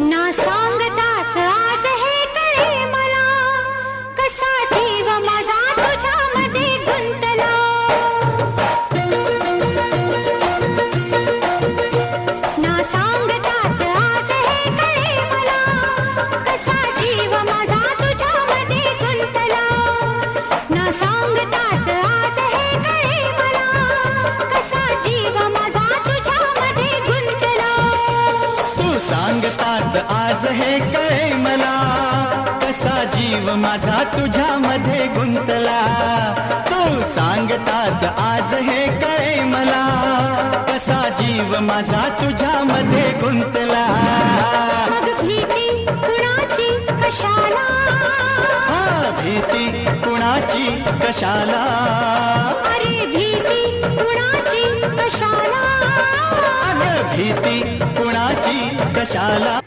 ना सांगताच आज हे कळे मला, कसा जीव माझा तुझ्यामध्ये गुंतला. ना सांगताच आज हे कळे मला, कसा जीव माझा तुझ्यामध्ये गुंतला. ना सांगताच आज हे कळे मला, कसा जीव माझा तुझ्यामध्ये गुंतला. तू सांगताच आज हे कळे मला, कसा जीव माझा तुझ्यामध्ये गुंतला. तू सांगताच आज हे कळे मला, कसा जीव माझा तुझ्यामध्ये गुंतला. मग भीती कुणाची कशाला, भीती कुणाची कशाला. अरे भीती कुणाची कशाला. भीती कुणाची कशाला.